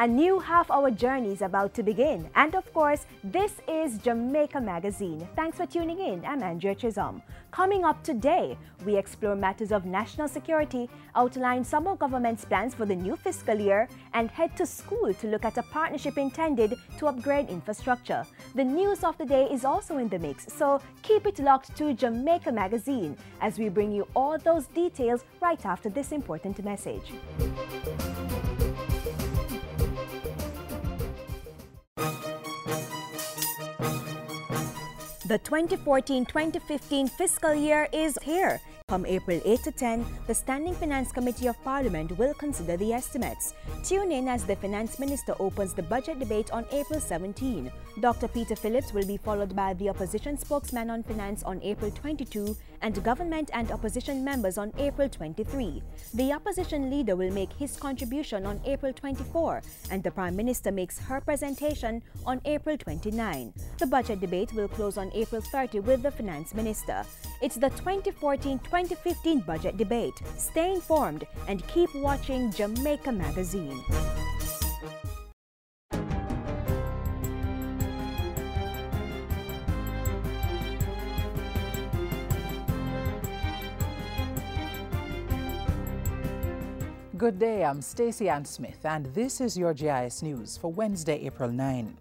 A new half-hour journey is about to begin. And of course, this is Jamaica Magazine. Thanks for tuning in. I'm Andrea Chisholm. Coming up today, we explore matters of national security, outline some of government's plans for the new fiscal year, and head to school to look at a partnership intended to upgrade infrastructure. The news of the day is also in the mix, so keep it locked to Jamaica Magazine as we bring you all those details right after this important message. The 2014-2015 fiscal year is here. From April 8 to 10, the Standing Finance Committee of Parliament will consider the estimates. Tune in as the Finance Minister opens the budget debate on April 17. Dr. Peter Phillips will be followed by the Opposition Spokesman on Finance on April 22 and Government and Opposition members on April 23. The Opposition Leader will make his contribution on April 24 and the Prime Minister makes her presentation on April 29. The budget debate will close on April 30 with the Finance Minister. It's the 2014-2015 budget debate. Stay informed and keep watching Jamaica Magazine. Good day, I'm Stacey Ann Smith and this is your GIS News for Wednesday, April 9.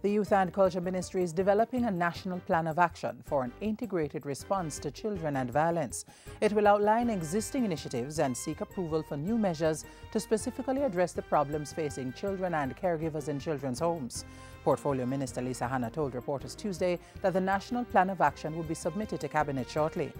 The Youth and Culture Ministry is developing a national plan of action for an integrated response to children and violence. It will outline existing initiatives and seek approval for new measures to specifically address the problems facing children and caregivers in children's homes. Portfolio Minister Lisa Hanna told reporters Tuesday that the national plan of action will be submitted to Cabinet shortly.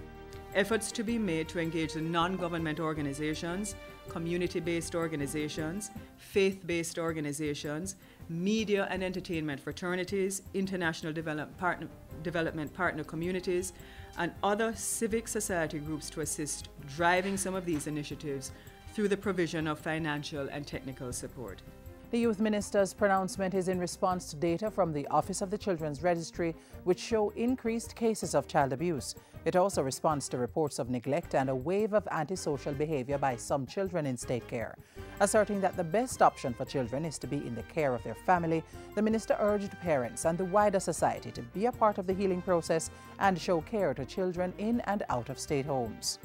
Efforts to be made to engage the non-government organizations, community-based organizations, faith-based organizations, media and entertainment fraternities, international development partner communities, and other civic society groups to assist driving some of these initiatives through the provision of financial and technical support. The Youth Minister's pronouncement is in response to data from the Office of the Children's Registry, which show increased cases of child abuse. It also responds to reports of neglect and a wave of antisocial behavior by some children in state care. Asserting that the best option for children is to be in the care of their family, the minister urged parents and the wider society to be a part of the healing process and show care to children in and out of state homes.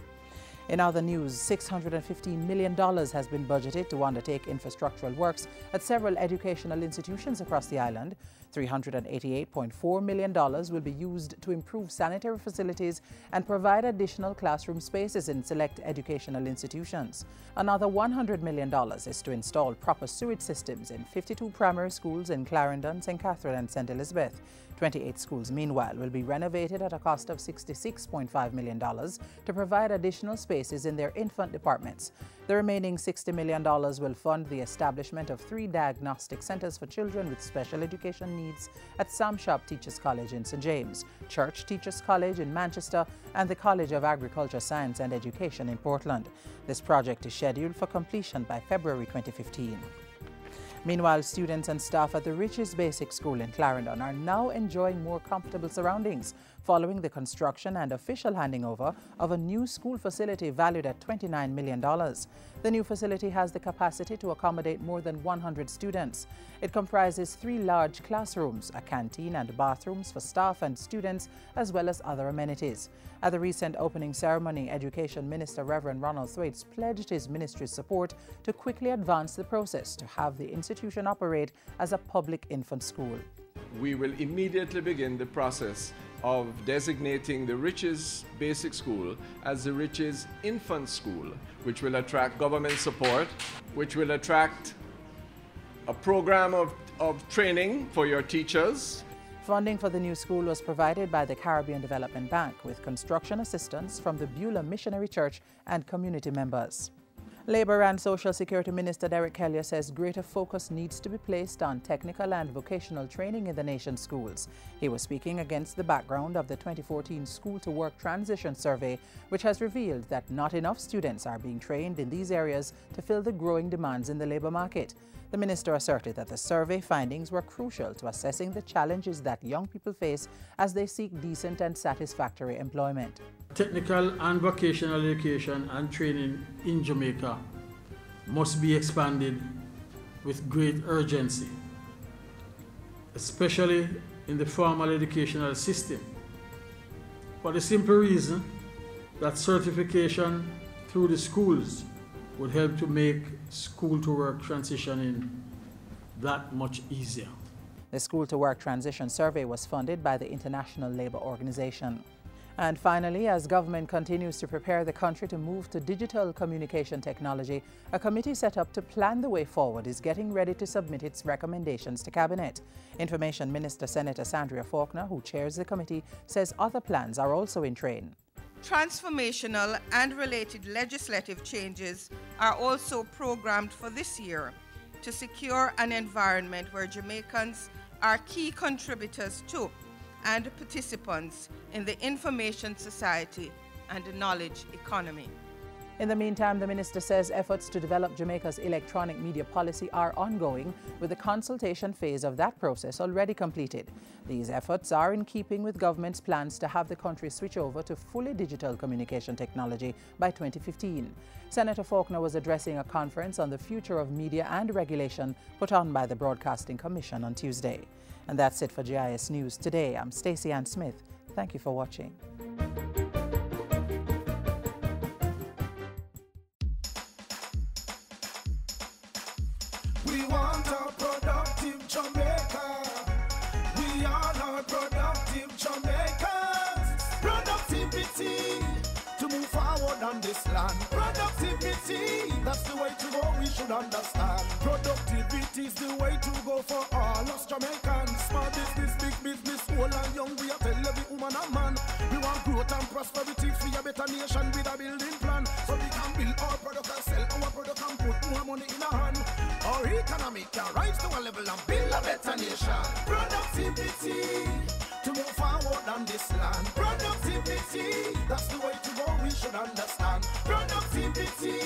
In other news, $615 million has been budgeted to undertake infrastructural works at several educational institutions across the island. $388.4 million will be used to improve sanitary facilities and provide additional classroom spaces in select educational institutions. Another $100 million is to install proper sewage systems in 52 primary schools in Clarendon, St. Catherine and St. Elizabeth. 28 schools, meanwhile, will be renovated at a cost of $66.5 million to provide additional spaces in their infant departments. The remaining $60 million will fund the establishment of 3 diagnostic centers for children with special education needs at Sam Shop Teachers College in St. James, Church Teachers College in Manchester, and the College of Agriculture, Science and Education in Portland. This project is scheduled for completion by February 2015. Meanwhile, students and staff at the Riches Basic School in Clarendon are now enjoying more comfortable surroundings following the construction and official handing over of a new school facility valued at $29 million. The new facility has the capacity to accommodate more than 100 students. It comprises 3 large classrooms, a canteen and bathrooms for staff and students, as well as other amenities. At the recent opening ceremony, Education Minister Reverend Ronald Thwaites pledged his ministry's support to quickly advance the process to have the institution operate as a public infant school. We will immediately begin the process of designating the Riches Basic School as the Riches Infant School, which will attract government support, which will attract a program of training for your teachers. Funding for the new school was provided by the Caribbean Development Bank with construction assistance from the Beulah Missionary Church and community members. Labour and Social Security Minister Derek Kelly says greater focus needs to be placed on technical and vocational training in the nation's schools. He was speaking against the background of the 2014 School to Work Transition Survey, which has revealed that not enough students are being trained in these areas to fill the growing demands in the labour market. The minister asserted that the survey findings were crucial to assessing the challenges that young people face as they seek decent and satisfactory employment. Technical and vocational education and training in Jamaica must be expanded with great urgency, especially in the formal educational system, for the simple reason that certification through the schools would help to make school-to-work transitioning that much easier. The school-to-work transition survey was funded by the International Labour Organization. And finally, as government continues to prepare the country to move to digital communication technology, a committee set up to plan the way forward is getting ready to submit its recommendations to Cabinet. Information Minister Senator Sandria Faulkner, who chairs the committee, says other plans are also in train. Transformational and related legislative changes are also programmed for this year to secure an environment where Jamaicans are key contributors to and participants in the information society and the knowledge economy. In the meantime, the minister says efforts to develop Jamaica's electronic media policy are ongoing, with the consultation phase of that process already completed. These efforts are in keeping with government's plans to have the country switch over to fully digital communication technology by 2015. Senator Faulkner was addressing a conference on the future of media and regulation put on by the Broadcasting Commission on Tuesday. And that's it for GIS News today. I'm Stacey Ann Smith. Thank you for watching. We want a productive Jamaica. We are not productive Jamaicans. Productivity to move forward on this land. Productivity, that's the way to go, we should understand. Productivity is the way to go for all us Jamaicans. Small business, big business, old and young, we are tell every woman and man. We want growth and prosperity for a better nation with a building plan. So we can build our product and sell our product and put more money in our hand. Our economy can rise to a level and build a better nation. Productivity to move forward on this land. Productivity, that's the way to go, we should understand. Productivity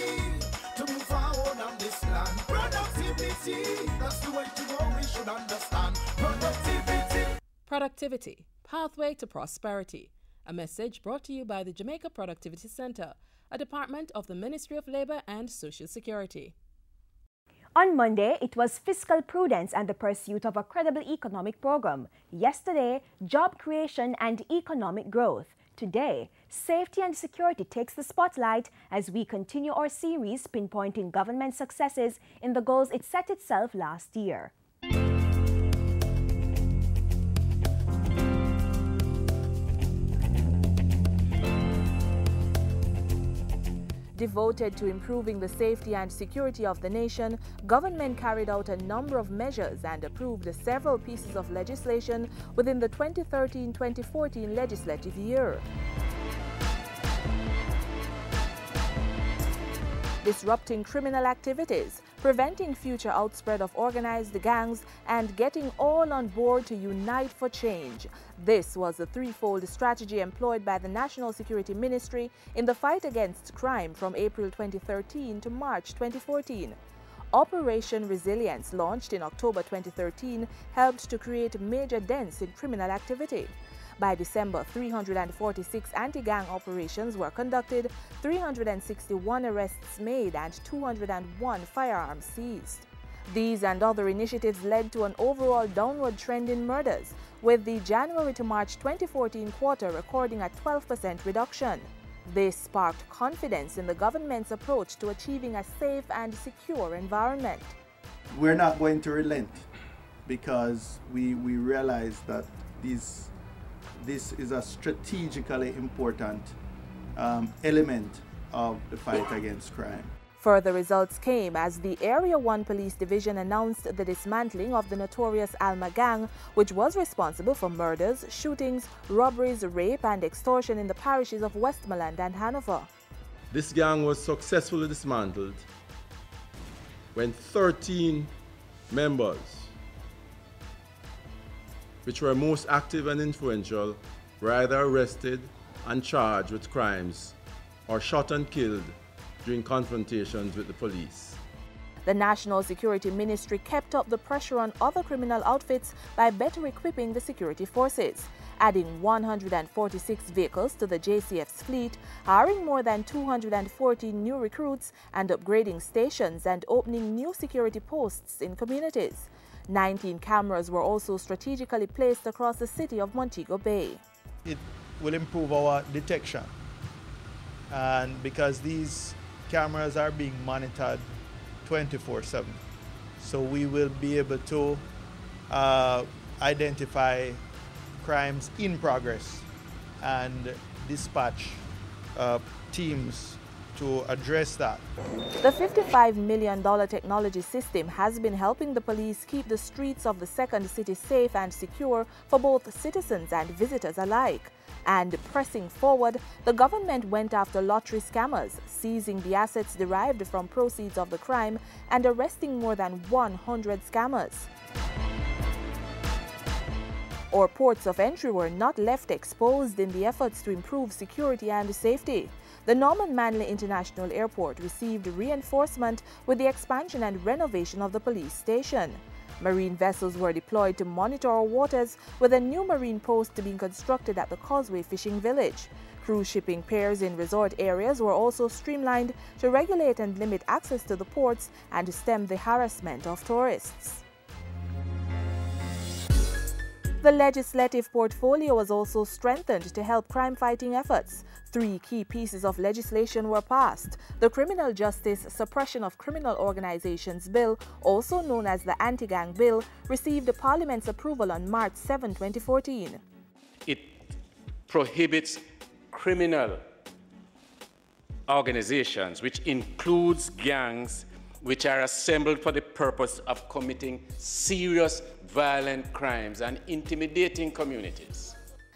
to move forward on this land. Productivity, that's the way to go, we should understand. Productivity. Productivity, pathway to prosperity. A message brought to you by the Jamaica Productivity Center, a department of the Ministry of Labour and Social Security. On Monday, it was fiscal prudence and the pursuit of a credible economic program. Yesterday, job creation and economic growth. Today, safety and security takes the spotlight as we continue our series pinpointing government successes in the goals it set itself last year. Devoted to improving the safety and security of the nation, government carried out a number of measures and approved several pieces of legislation within the 2013-2014 legislative year. Disrupting criminal activities, preventing future outspread of organized gangs, and getting all on board to unite for change. This was the threefold strategy employed by the National Security Ministry in the fight against crime from April 2013 to March 2014. Operation Resilience, launched in October 2013, helped to create major dents in criminal activity. By December, 346 anti-gang operations were conducted, 361 arrests made, and 201 firearms seized. These and other initiatives led to an overall downward trend in murders, with the January to March 2014 quarter recording a 12% reduction. This sparked confidence in the government's approach to achieving a safe and secure environment. We're not going to relent because we realize that this is a strategically important element of the fight against crime. Further results came as the Area 1 Police Division announced the dismantling of the notorious Alma gang, which was responsible for murders, shootings, robberies, rape and extortion in the parishes of Westmoreland and Hanover. This gang was successfully dismantled when 13 members, which were most active and influential, were either arrested and charged with crimes or shot and killed during confrontations with the police. The National Security Ministry kept up the pressure on other criminal outfits by better equipping the security forces, adding 146 vehicles to the JCF's fleet, hiring more than 240 new recruits, and upgrading stations and opening new security posts in communities. 19 cameras were also strategically placed across the city of Montego Bay. It will improve our detection, and because these cameras are being monitored 24/7, so we will be able to identify crimes in progress and dispatch teams to address that. The $55 million technology system has been helping the police keep the streets of the second city safe and secure for both citizens and visitors alike. And pressing forward, the government went after lottery scammers, seizing the assets derived from proceeds of the crime and arresting more than 100 scammers. Or ports of entry were not left exposed in the efforts to improve security and safety. The Norman Manley International Airport received reinforcement with the expansion and renovation of the police station. Marine vessels were deployed to monitor our waters, with a new marine post being constructed at the Causeway Fishing Village. Cruise shipping pairs in resort areas were also streamlined to regulate and limit access to the ports and to stem the harassment of tourists. The legislative portfolio was also strengthened to help crime-fighting efforts. 3 key pieces of legislation were passed. The Criminal Justice Suppression of Criminal Organizations Bill, also known as the Anti-Gang Bill, received Parliament's approval on March 7, 2014. It prohibits criminal organizations, which includes gangs, which are assembled for the purpose of committing serious violent crimes and intimidating communities.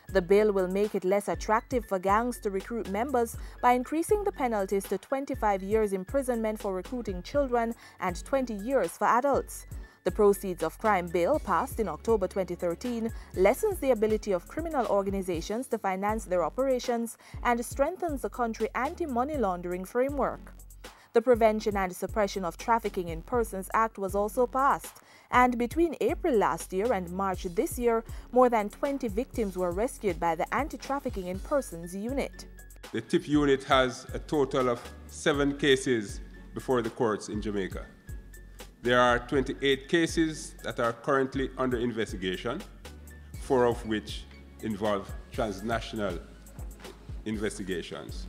The bill will make it less attractive for gangs to recruit members by increasing the penalties to 25 years imprisonment for recruiting children and 20 years for adults. The Proceeds of Crime Bill, passed in October 2013, lessens the ability of criminal organizations to finance their operations and strengthens the country's anti-money laundering framework. The Prevention and Suppression of Trafficking in Persons Act was also passed, and between April last year and March this year, more than 20 victims were rescued by the Anti-Trafficking in Persons Unit. The TIP unit has a total of 7 cases before the courts in Jamaica. There are 28 cases that are currently under investigation, 4 of which involve transnational investigations.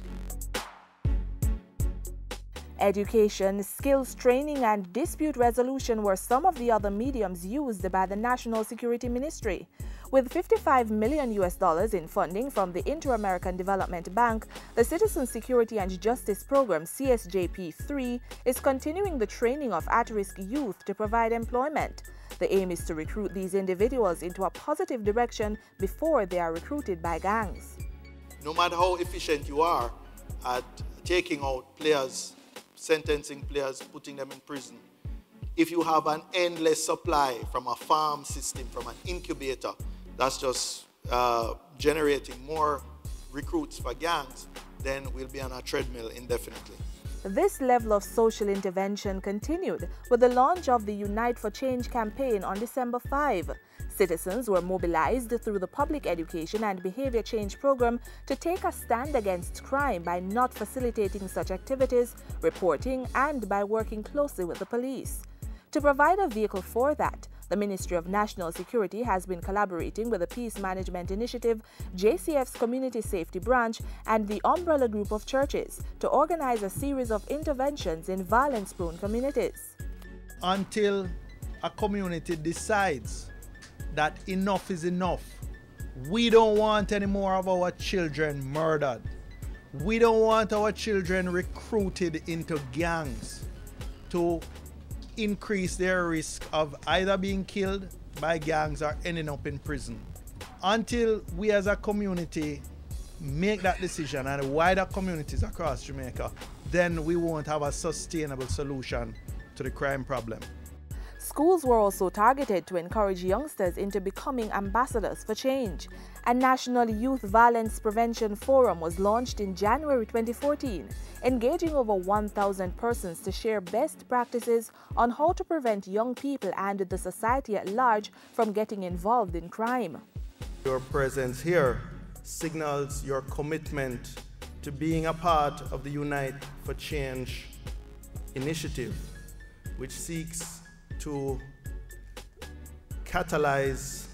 Education, skills training, and dispute resolution were some of the other mediums used by the National Security Ministry. With $55 million in funding from the Inter-American Development Bank, the Citizen Security and Justice Program CSJP-3 is continuing the training of at-risk youth to provide employment. The aim is to recruit these individuals into a positive direction before they are recruited by gangs. No matter how efficient you are at taking out players, sentencing players, putting them in prison, if you have an endless supply from a farm system, from an incubator, that's just generating more recruits for gangs, then we'll be on a treadmill indefinitely. This level of social intervention continued with the launch of the Unite for Change campaign on December 5. Citizens were mobilized through the Public Education and Behavior Change Program to take a stand against crime by not facilitating such activities, reporting, and by working closely with the police. To provide a vehicle for that, the Ministry of National Security has been collaborating with the Peace Management Initiative, JCF's Community Safety Branch, and the Umbrella Group of Churches to organize a series of interventions in violence-prone communities. Until a community decides that enough is enough, we don't want any more of our children murdered. We don't want our children recruited into gangs to increase their risk of either being killed by gangs or ending up in prison. Until we as a community make that decision, and wider communities across Jamaica, then we won't have a sustainable solution to the crime problem. Schools were also targeted to encourage youngsters into becoming ambassadors for change. A National Youth Violence Prevention Forum was launched in January 2014, engaging over 1,000 persons to share best practices on how to prevent young people and the society at large from getting involved in crime. Your presence here signals your commitment to being a part of the Unite for Change initiative, which seeks to catalyze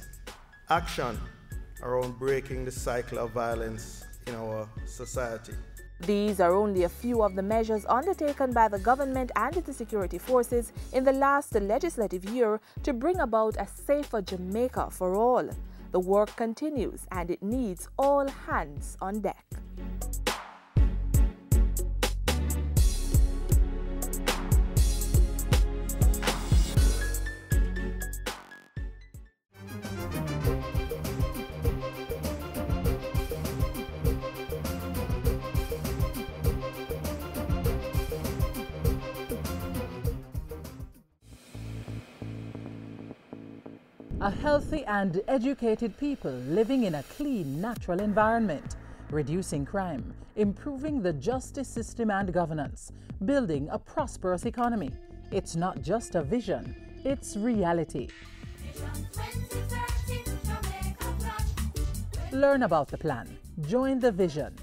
action around breaking the cycle of violence in our society. These are only a few of the measures undertaken by the government and the security forces in the last legislative year to bring about a safer Jamaica for all. The work continues and it needs all hands on deck. A healthy and educated people living in a clean, natural environment, reducing crime, improving the justice system and governance, building a prosperous economy. It's not just a vision, it's reality. Learn about the plan. Join the vision.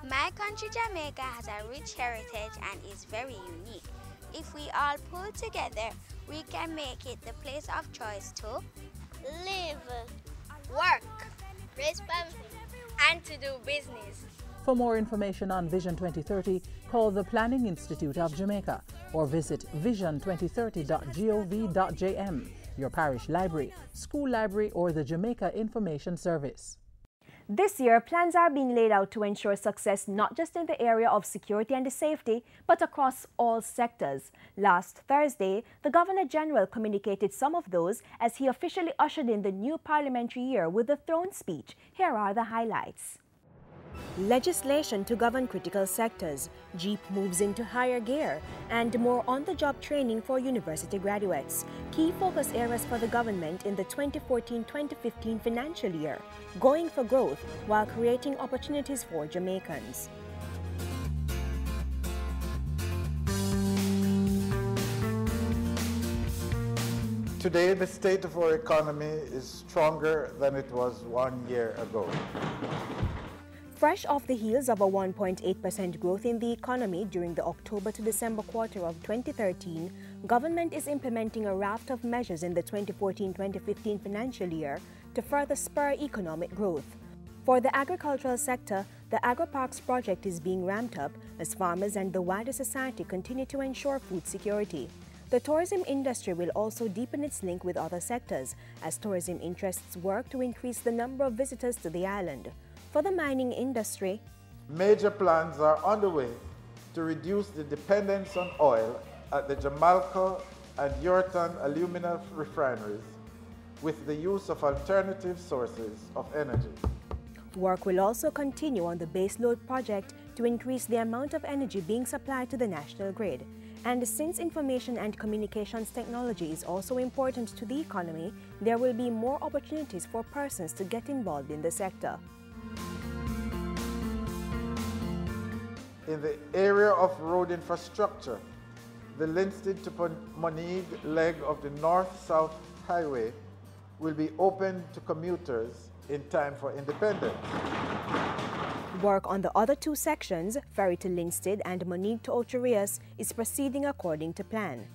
My country, Jamaica, has a rich heritage and is very unique. If we all pull together, we can make it the place of choice to live, work, raise family, and to do business. For more information on Vision 2030, call the Planning Institute of Jamaica or visit vision2030.gov.jm, your parish library, school library, or the Jamaica Information Service. This year, plans are being laid out to ensure success not just in the area of security and safety, but across all sectors. Last Thursday, the Governor-General communicated some of those as he officially ushered in the new parliamentary year with the throne speech. Here are the highlights. Legislation to govern critical sectors, JEEP moves into higher gear, and more on-the-job training for university graduates. Key focus areas for the government in the 2014-2015 financial year, going for growth while creating opportunities for Jamaicans. Today, the state of our economy is stronger than it was 1 year ago. Fresh off the heels of a 1.8% growth in the economy during the October to December quarter of 2013, government is implementing a raft of measures in the 2014-2015 financial year to further spur economic growth. For the agricultural sector, the Agri-Parks project is being ramped up as farmers and the wider society continue to ensure food security. The tourism industry will also deepen its link with other sectors as tourism interests work to increase the number of visitors to the island. For the mining industry, major plans are underway to reduce the dependence on oil at the Jamaica and Yorton alumina refineries with the use of alternative sources of energy. Work will also continue on the baseload project to increase the amount of energy being supplied to the national grid. And since information and communications technology is also important to the economy, there will be more opportunities for persons to get involved in the sector. In the area of road infrastructure, the Linstead to Moneeg leg of the North-South Highway will be open to commuters in time for independence. Work on the other two sections, Ferry to Linstead and Moneeg to Ocherias, is proceeding according to plan.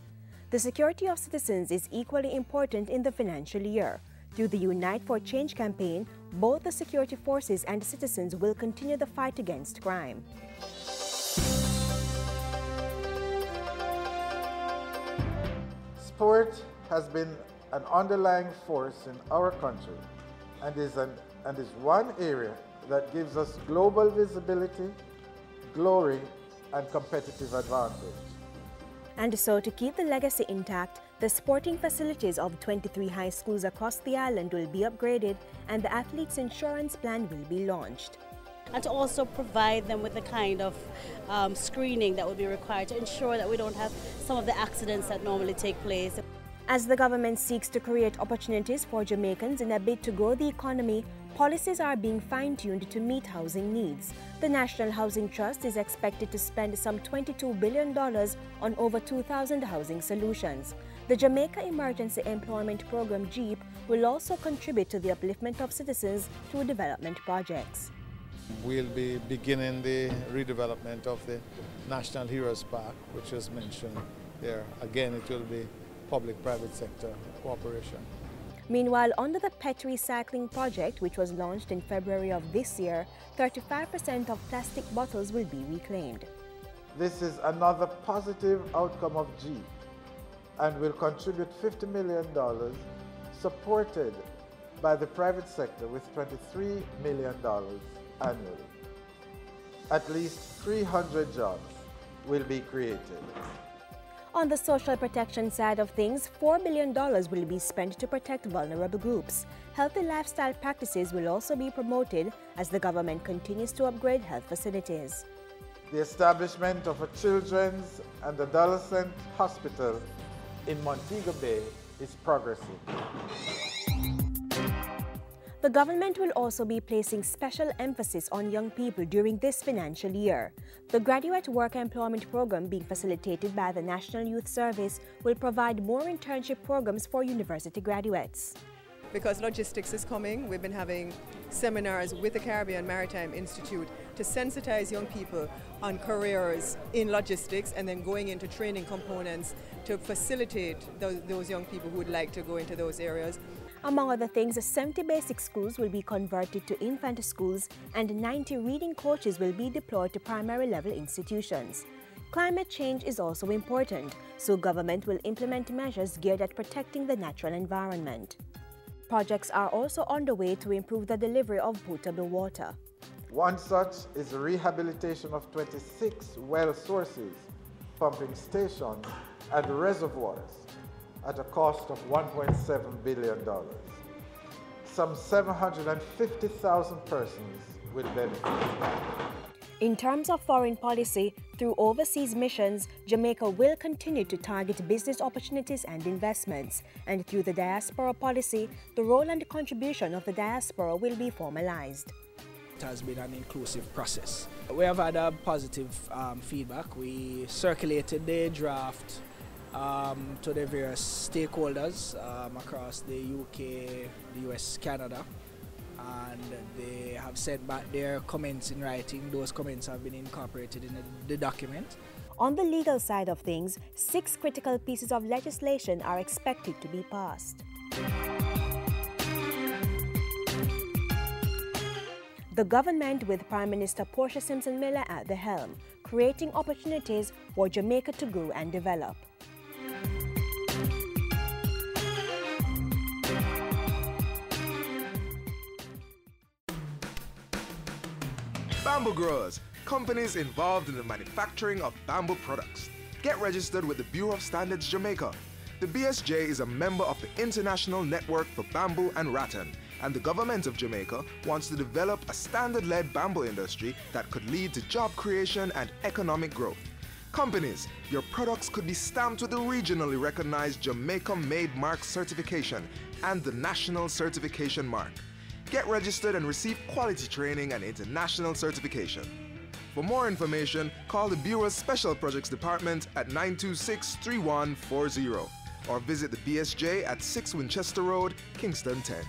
The security of citizens is equally important in the financial year. Through the Unite for Change campaign, both the security forces and citizens will continue the fight against crime. Sport has been an underlying force in our country and is one area that gives us global visibility, glory, and competitive advantage. And so, to keep the legacy intact, the sporting facilities of 23 high schools across the island will be upgraded and the athletes' insurance plan will be launched. And to also provide them with the kind of screening that will be required to ensure that we don't have some of the accidents that normally take place. As the government seeks to create opportunities for Jamaicans in a bid to grow the economy, policies are being fine-tuned to meet housing needs. The National Housing Trust is expected to spend some $22 billion on over 2,000 housing solutions. The Jamaica Emergency Employment Program, JEEP, will also contribute to the upliftment of citizens through development projects. We'll be beginning the redevelopment of the National Heroes Park, which was mentioned there. Again, it will be public-private sector cooperation. Meanwhile, under the PET recycling project, which was launched in February of this year, 35% of plastic bottles will be reclaimed. This is another positive outcome of JEEP and will contribute $50 million, supported by the private sector with $23 million annually. At least 300 jobs will be created. On the social protection side of things, $4 billion will be spent to protect vulnerable groups. Healthy lifestyle practices will also be promoted as the government continues to upgrade health facilities. The establishment of a children's and adolescent hospital in Montego Bay is progressing. The government will also be placing special emphasis on young people during this financial year. The Graduate Work Employment Program, being facilitated by the National Youth Service, will provide more internship programs for university graduates. Because logistics is coming, we've been having seminars with the Caribbean Maritime Institute to sensitize young people on careers in logistics and then going into training components to facilitate those young people who would like to go into those areas. Among other things, 70 basic schools will be converted to infant schools and 90 reading coaches will be deployed to primary level institutions. Climate change is also important, so government will implement measures geared at protecting the natural environment. Projects are also underway to improve the delivery of potable water. One such is the rehabilitation of 26 well sources, pumping stations, and reservoirs at a cost of $1.7 billion. Some 750,000 persons will benefit. In terms of foreign policy, through overseas missions, Jamaica will continue to target business opportunities and investments. And through the diaspora policy, the role and contribution of the diaspora will be formalized. It has been an inclusive process. We have had a positive feedback. We circulated the draft to the various stakeholders across the UK, the US, Canada, and they have sent back their comments in writing. Those comments have been incorporated in the document. On the legal side of things, 6 critical pieces of legislation are expected to be passed. The government, with Prime Minister Portia Simpson-Miller at the helm, creating opportunities for Jamaica to grow and develop. Bamboo growers, companies involved in the manufacturing of bamboo products. Get registered with the Bureau of Standards Jamaica. The BSJ is a member of the International Network for Bamboo and Rattan, and the government of Jamaica wants to develop a standard-led bamboo industry that could lead to job creation and economic growth. Companies, your products could be stamped with the regionally recognized Jamaica Made Mark certification and the National Certification Mark. Get registered and receive quality training and international certification. For more information, call the Bureau's Special Projects Department at 926-3140 or visit the BSJ at 6 Winchester Road, Kingston 10.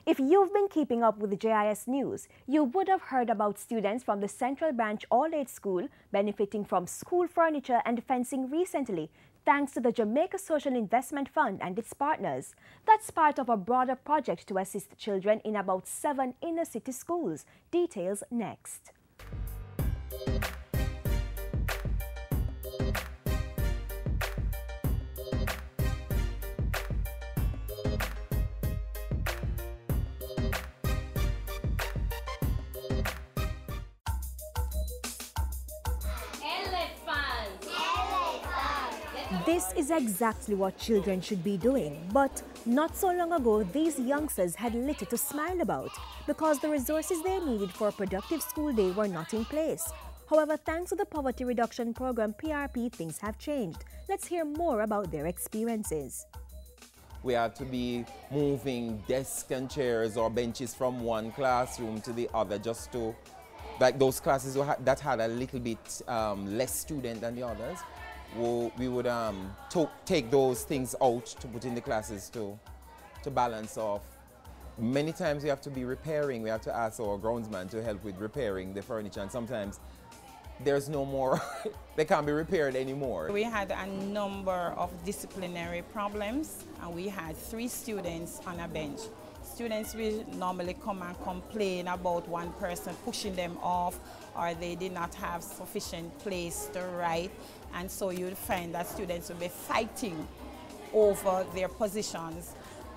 If you've been keeping up with the JIS news, you would have heard about students from the Central Branch All-Age School benefiting from school furniture and fencing recently, thanks to the Jamaica Social Investment Fund and its partners. That's part of a broader project to assist children in about 7 inner-city schools. Details next. This is exactly what children should be doing, but not so long ago, these youngsters had little to smile about because the resources they needed for a productive school day were not in place. However, thanks to the Poverty Reduction Program, PRP, things have changed. Let's hear more about their experiences. We had to be moving desks and chairs or benches from one classroom to the other just to, like those classes that had a little bit less student than the others, we would take those things out to put in the classes to balance off. Many times we have to be repairing, we have to ask our groundsman to help with repairing the furniture, and sometimes there's no more, they can't be repaired anymore. We had a number of disciplinary problems, and we had 3 students on a bench. Students will normally come and complain about one person pushing them off, or they did not have sufficient place to write, and so you'll find that students will be fighting over their positions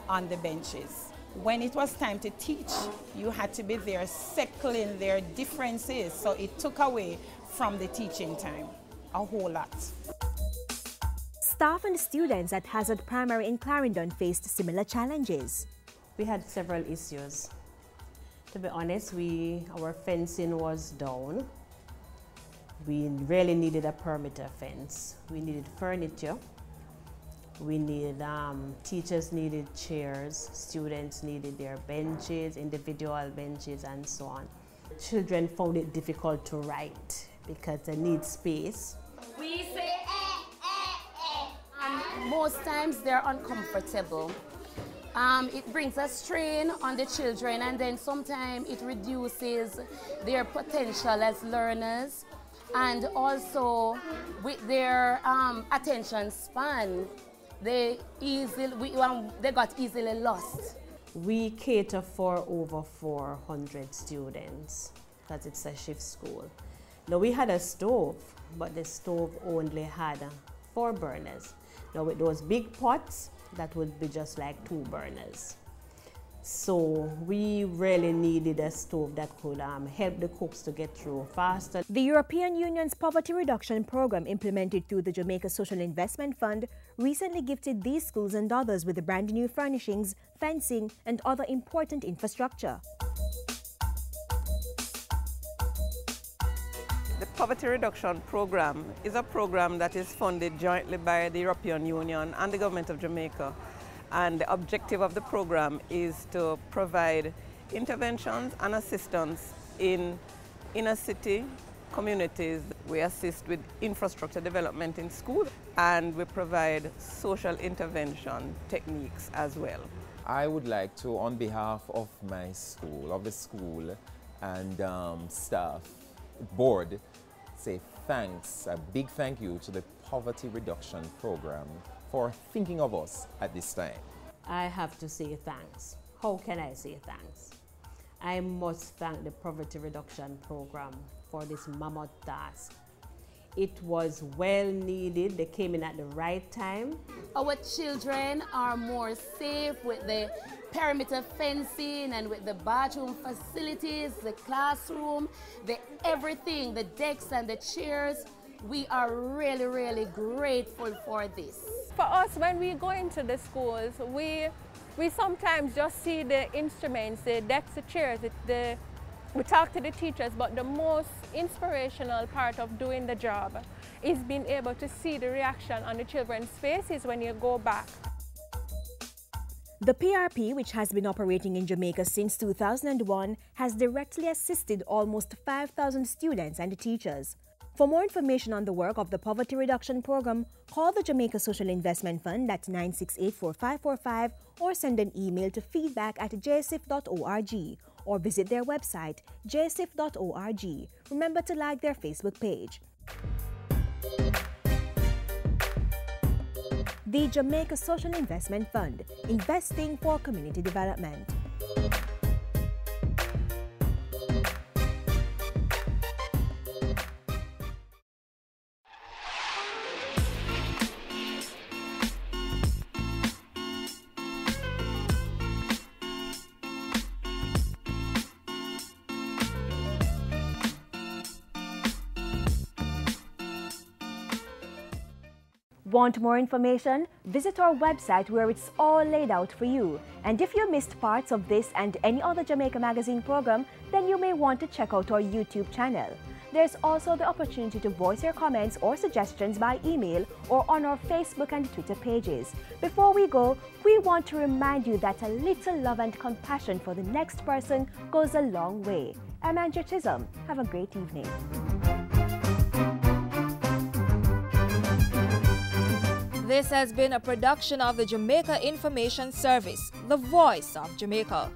on the benches. When it was time to teach, you had to be there settling their differences, so it took away from the teaching time a whole lot. Staff and students at Hazard Primary in Clarendon faced similar challenges. We had several issues. To be honest, our fencing was down. We really needed a perimeter fence. We needed furniture. We needed, teachers needed chairs, students needed their benches, individual benches, and so on. Children found it difficult to write because they need space. We say and most times they're uncomfortable. It brings a strain on the children, and then sometimes it reduces their potential as learners, and also with their attention span. They got easily lost. We cater for over 400 students because it's a shift school. Now we had a stove, but the stove only had 4 burners. Now with those big pots, that would be just like 2 burners. So we really needed a stove that could help the cooks to get through faster. The European Union's Poverty Reduction Program, implemented through the Jamaica Social Investment Fund, recently gifted these schools and others with brand new furnishings, fencing, and other important infrastructure. The Poverty Reduction Program is a program that is funded jointly by the European Union and the Government of Jamaica. And the objective of the program is to provide interventions and assistance in inner city communities. We assist with infrastructure development in schools, and we provide social intervention techniques as well. I would like to, on behalf of my school, of the school and staff board, say thanks, a big thank you to the Poverty Reduction Program for thinking of us at this time. I have to say thanks. How can I say thanks? I must thank the Poverty Reduction Program for this mammoth task. It was well needed. They came in at the right time. Our children are more safe with the perimeter fencing and with the bathroom facilities, the classroom, the everything, the desks and the chairs. We are really, really grateful for this. For us, when we go into the schools, we sometimes just see the instruments, the desks, the chairs, we talk to the teachers, but the most inspirational part of doing the job is being able to see the reaction on the children's faces when you go back. The PRP, which has been operating in Jamaica since 2001, has directly assisted almost 5,000 students and teachers. For more information on the work of the Poverty Reduction Program, call the Jamaica Social Investment Fund at 968-4545 or send an email to feedback@jsif.org or visit their website, jsif.org. Remember to like their Facebook page. The Jamaica Social Investment Fund, investing for community development. Want more information? Visit our website where it's all laid out for you. And if you missed parts of this and any other Jamaica Magazine program, then you may want to check out our YouTube channel. There's also the opportunity to voice your comments or suggestions by email or on our Facebook and Twitter pages. Before we go, we want to remind you that a little love and compassion for the next person goes a long way. I'm Andrew Chisholm. Have a great evening. This has been a production of the Jamaica Information Service, the voice of Jamaica.